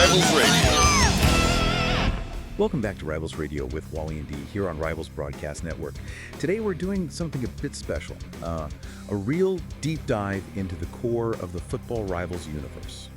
Rivals Radio. Welcome back to Rivals Radio with Wally and Dee here on Rivals Broadcast Network. Today we're doing something a bit special, a real deep dive into the core of the football Rivals universe.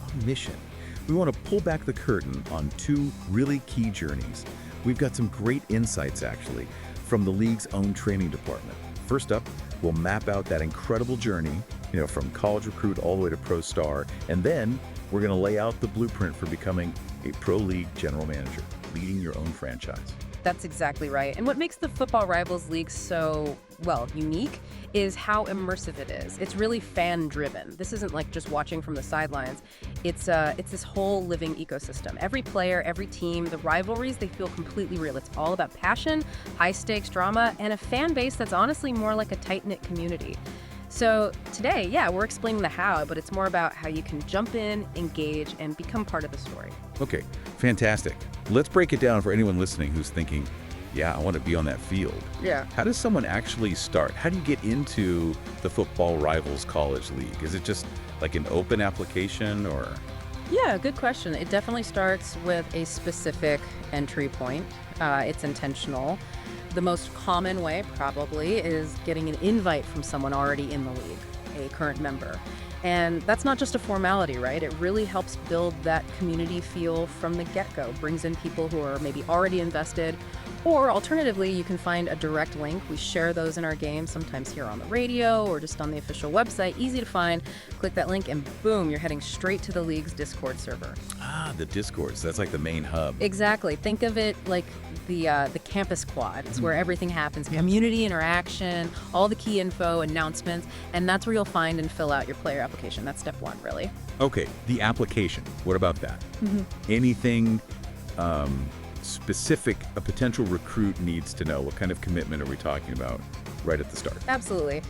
Our mission. We want to pull back the curtain on two really key journeys. We've got some great insights, actually, from the league's own training department. First up, we'll map out that incredible journey, from college recruit all the way to pro star, and then we're going to lay out the blueprint for becoming a pro league general manager, leading your own franchise. That's exactly right. And what makes the Football Rivals League so, unique is how immersive it is. It's really fan-driven. This isn't like just watching from the sidelines. It's this whole living ecosystem. Every player, every team, the rivalries, they feel completely real. It's all about passion, high-stakes drama, and a fan base that's honestly more like a tight-knit community. So today, we're explaining the how, but it's more about how you can jump in, engage, and become part of the story. Okay, fantastic. Let's break it down for anyone listening who's thinking, I want to be on that field. Yeah. How does someone actually start? How do you get into the Football Rivals College League? Is it just like an open application or? Yeah, good question. It definitely starts with a specific entry point. It's intentional. The most common way probably is getting an invite from someone already in the league, a current member. And that's not just a formality, right? It really helps build that community feel from the get-go, brings in people who are maybe already invested, or alternatively, you can find a direct link. We share those in our game, sometimes here on the radio or just on the official website. Easy to find. Click that link and boom, you're heading straight to the league's Discord server. The Discord. So that's like the main hub. Exactly. Think of it like the campus quad. It's where everything happens. Community interaction, all the key info, announcements, and that's where you'll find and fill out your player application. That's step one, really. Okay, the application. What about that? Anything specific a potential recruit needs to know? What kind of commitment are we talking about right at the start? Absolutely.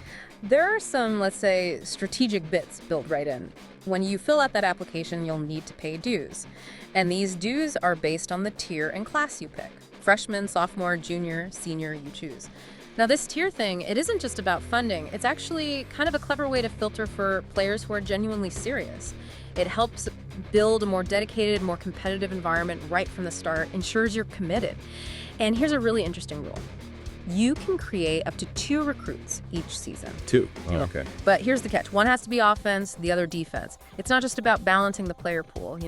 There are some, let's say, strategic bits built right in. When you fill out that application, you'll need to pay dues. And these dues are based on the tier and class you pick. Freshman, sophomore, junior, senior, you choose. Now, this tier thing, it isn't just about funding. It's actually kind of a clever way to filter for players who are genuinely serious. It helps build a more dedicated, more competitive environment right from the start, ensures you're committed. And here's a really interesting rule. You can create up to 2 recruits each season. 2? Oh, okay. But here's the catch. One has to be offense, the other defense. It's not just about balancing the player pool,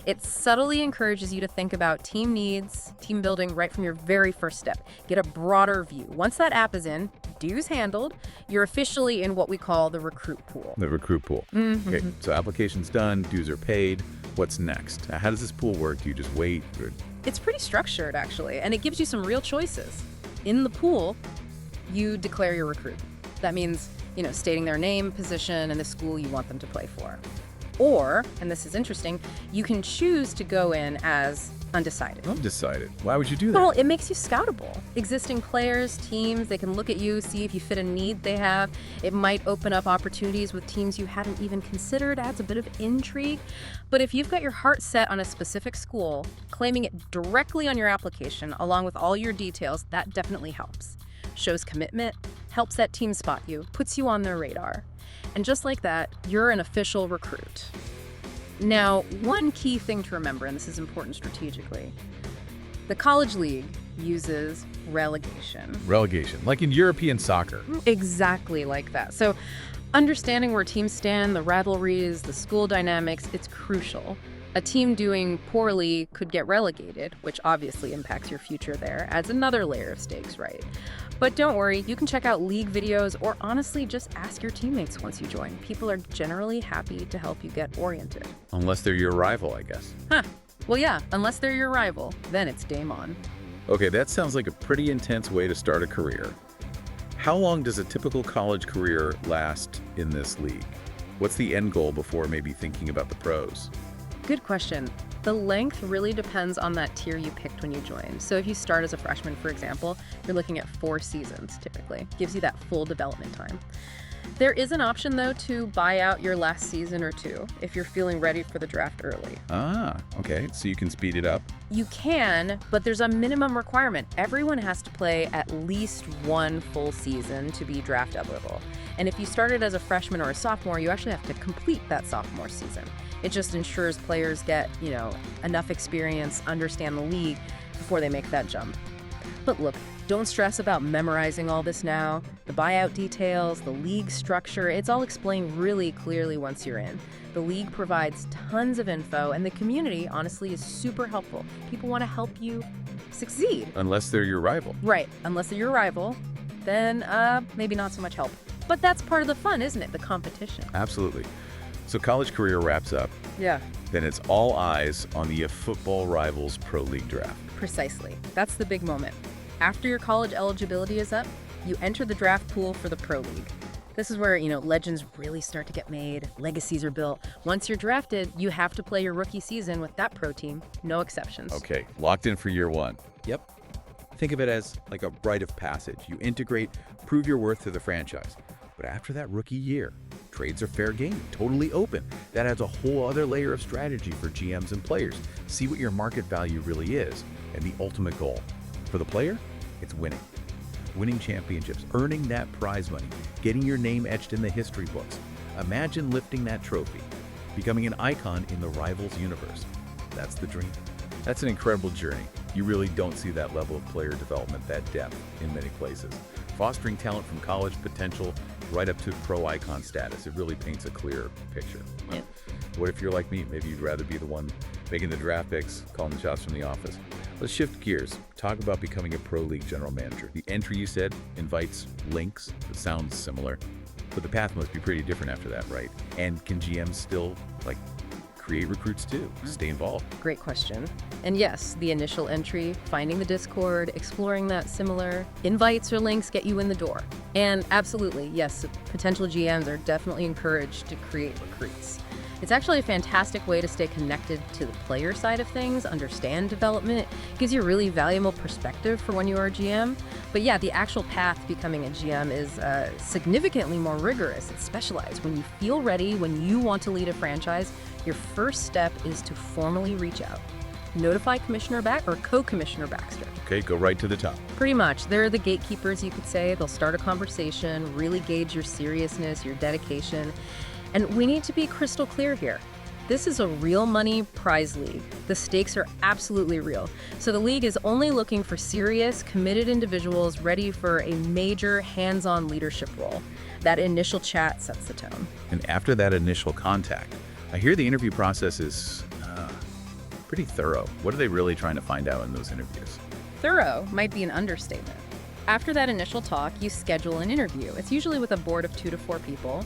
It subtly encourages you to think about team needs, team building right from your very first step. Get a broader view. Once that app is in, dues handled, you're officially in what we call the recruit pool. The recruit pool. Okay, so application's done, dues are paid. What's next? How does this pool work? Do you just wait? Or... It's pretty structured, actually, and it gives you some real choices. In the pool, you declare your recruit. That means, stating their name, position, and the school you want them to play for. Or, and this is interesting, you can choose to go in as undecided. Undecided? Why would you do that? Well, it makes you scoutable. Existing players, teams, they can look at you, see if you fit a need they have. It might open up opportunities with teams you hadn't even considered, adds a bit of intrigue. But if you've got your heart set on a specific school, claiming it directly on your application, along with all your details, that definitely helps. Shows commitment, helps that team spot you, puts you on their radar. And just like that, you're an official recruit. Now, one key thing to remember, and this is important strategically, the college league uses relegation. Relegation, like in European soccer. Exactly like that. So understanding where teams stand, the rivalries, the school dynamics, it's crucial. A team doing poorly could get relegated, which obviously impacts your future there, adds another layer of stakes, right? But don't worry, you can check out league videos or honestly just ask your teammates once you join. People are generally happy to help you get oriented. Unless they're your rival, I guess. Well, yeah, unless they're your rival, then it's game on. Okay, that sounds like a pretty intense way to start a career. How long does a typical college career last in this league? What's the end goal before maybe thinking about the pros? Good question. The length really depends on that tier you picked when you joined. So if you start as a freshman, for example, you're looking at 4 seasons typically. Gives you that full development time. There is an option, though, to buy out your last season or two if you're feeling ready for the draft early. Ah, okay. So you can speed it up. You can, but there's a minimum requirement. Everyone has to play at least one full season to be draft eligible. And if you started as a freshman or a sophomore, you actually have to complete that sophomore season. It just ensures players get, enough experience, understand the league before they make that jump. But look, don't stress about memorizing all this now. The buyout details, the league structure, it's all explained really clearly once you're in. The league provides tons of info, and the community, honestly, is super helpful. People want to help you succeed. Unless they're your rival. Right. Unless they're your rival, then maybe not so much help. But that's part of the fun, isn't it? The competition. Absolutely. So college career wraps up. Yeah. Then it's all eyes on the Football Rivals Pro League draft. Precisely. That's the big moment. After your college eligibility is up, you enter the draft pool for the Pro League. This is where, legends really start to get made, legacies are built. Once you're drafted, you have to play your rookie season with that pro team, no exceptions. Okay, locked in for year one. Yep. Think of it as like a rite of passage. You integrate, prove your worth to the franchise. But after that rookie year, trades are fair game, totally open. That adds a whole other layer of strategy for GMs and players. See what your market value really is, and the ultimate goal. For the player, it's winning. Winning championships, earning that prize money, getting your name etched in the history books. Imagine lifting that trophy, becoming an icon in the Rivals universe. That's the dream. That's an incredible journey. You really don't see that level of player development, that depth, in many places. Fostering talent from college potential right up to pro icon status. It really paints a clear picture. Yeah. What if you're like me? Maybe you'd rather be the one making the draft picks, calling the shots from the office. Let's shift gears. Talk about becoming a pro league general manager. The entry, you said, invites links. It sounds similar, but the path must be pretty different after that, right? And can GMs still, create recruits too, stay involved? Great question. And yes, the initial entry, finding the Discord, exploring that similar invites or links get you in the door. And absolutely, yes, potential GMs are definitely encouraged to create recruits. It's actually a fantastic way to stay connected to the player side of things, understand development, gives you a really valuable perspective for when you are a GM. But yeah, the actual path to becoming a GM is significantly more rigorous. It's specialized. When you feel ready, when you want to lead a franchise, your first step is to formally reach out. Notify Commissioner or Co-Commissioner Baxter. Okay, go right to the top. Pretty much. They're the gatekeepers, you could say. They'll start a conversation, really gauge your seriousness, your dedication. And we need to be crystal clear here. This is a real money prize league. The stakes are absolutely real. So the league is only looking for serious, committed individuals ready for a major hands-on leadership role. That initial chat sets the tone. And after that initial contact, I hear the interview process is pretty thorough. What are they really trying to find out in those interviews? Thorough might be an understatement. After that initial talk, you schedule an interview. It's usually with a board of 2 to 4 people.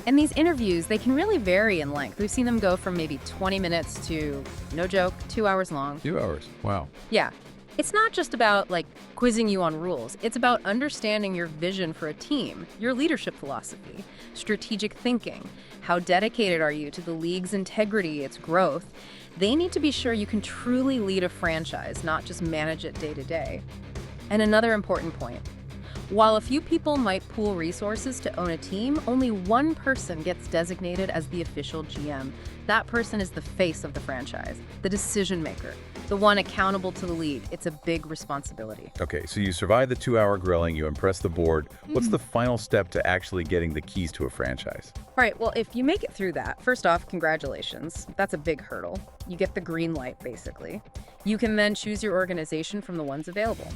And these interviews, they can really vary in length. We've seen them go from maybe 20 minutes to, no joke, 2 hours long. 2 hours. Wow. Yeah. It's not just about quizzing you on rules. It's about understanding your vision for a team, your leadership philosophy, strategic thinking. How dedicated are you to the league's integrity, its growth? They need to be sure you can truly lead a franchise, not just manage it day to day. And another important point. While a few people might pool resources to own a team, only one person gets designated as the official GM. That person is the face of the franchise, the decision maker, the one accountable to the league. It's a big responsibility. Okay, so you survive the 2-hour grilling, you impress the board. What's the final step to actually getting the keys to a franchise? All right, well, if you make it through that, first off, congratulations. That's a big hurdle. You get the green light, basically. You can then choose your organization from the ones available.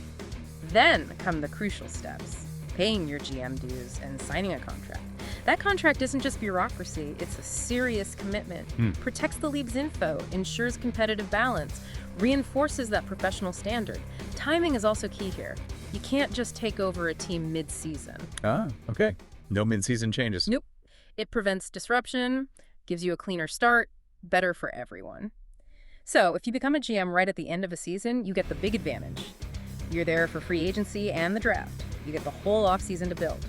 Then come the crucial steps, paying your GM dues and signing a contract. That contract isn't just bureaucracy, it's a serious commitment. Protects the league's info, ensures competitive balance, reinforces that professional standard. Timing is also key here. You can't just take over a team mid-season. Ah, okay. No mid-season changes. Nope. It prevents disruption, gives you a cleaner start, better for everyone. So if you become a GM right at the end of a season, you get the big advantage. You're there for free agency and the draft. You get the whole offseason to build.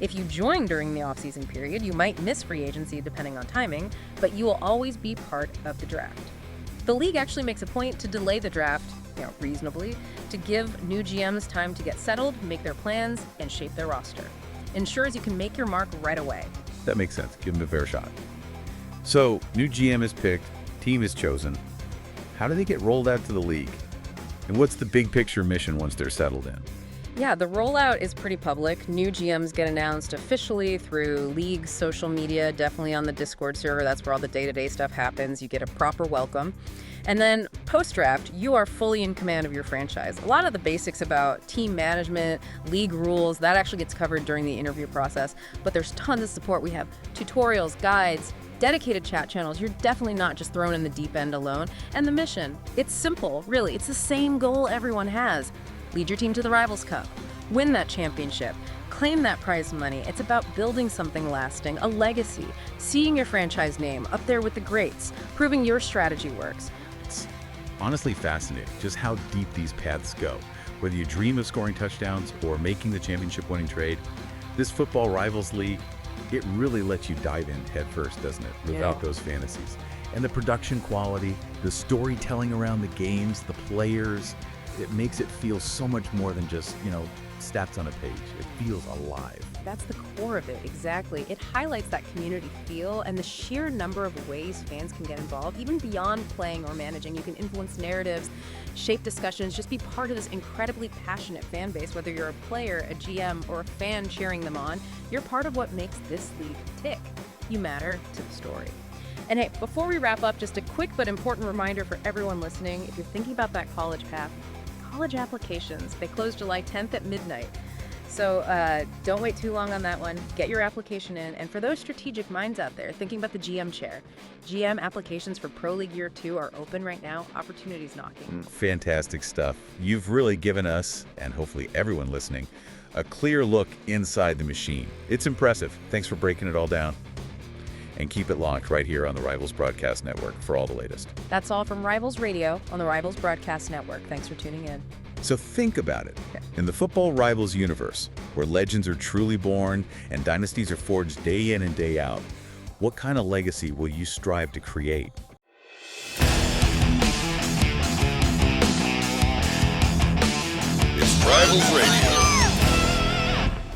If you join during the offseason period, you might miss free agency depending on timing, but you will always be part of the draft. The league actually makes a point to delay the draft, reasonably, to give new GMs time to get settled, make their plans, and shape their roster. ensures you can make your mark right away. That makes sense. Give them a fair shot. So, new GM is picked, team is chosen. How do they get rolled out to the league? And what's the big picture mission once they're settled in? Yeah, the rollout is pretty public. New GMs get announced officially through league social media, definitely on the Discord server. That's where all the day-to-day stuff happens. You get a proper welcome. And then post-draft, you are fully in command of your franchise. A lot of the basics about team management, league rules, that actually gets covered during the interview process. But there's tons of support. We have tutorials, guides, dedicated chat channels. You're definitely not just thrown in the deep end alone. And the mission, it's simple, really. It's the same goal everyone has. Lead your team to the Rivals Cup. Win that championship. Claim that prize money. It's about building something lasting, a legacy, seeing your franchise name up there with the greats, proving your strategy works. It's honestly fascinating just how deep these paths go. Whether you dream of scoring touchdowns or making the championship-winning trade, this Football Rivals League, it really lets you dive in head first, doesn't it? Without those fantasies. And the production quality, the storytelling around the games, the players, it makes it feel so much more than just, stats on a page. It feels alive. That's the core of it, exactly. It highlights that community feel and the sheer number of ways fans can get involved, even beyond playing or managing. You can influence narratives, shape discussions, just be part of this incredibly passionate fan base. Whether you're a player, a GM, or a fan cheering them on, you're part of what makes this league tick. You matter to the story. And hey, before we wrap up, just a quick but important reminder for everyone listening. If you're thinking about that college path, college applications, they close July 10th at midnight. So don't wait too long on that one. Get your application in. And for those strategic minds out there thinking about the GM chair, GM applications for Pro League Year 2 are open right now. Opportunities knocking. Fantastic stuff. You've really given us, and hopefully everyone listening, a clear look inside the machine. It's impressive. Thanks for breaking it all down. And keep it locked right here on the Rivals Broadcast Network for all the latest. That's all from Rivals Radio on the Rivals Broadcast Network. Thanks for tuning in. So think about it. In the Football Rivals universe, where legends are truly born and dynasties are forged day in and day out, what kind of legacy will you strive to create? It's Rivals Radio.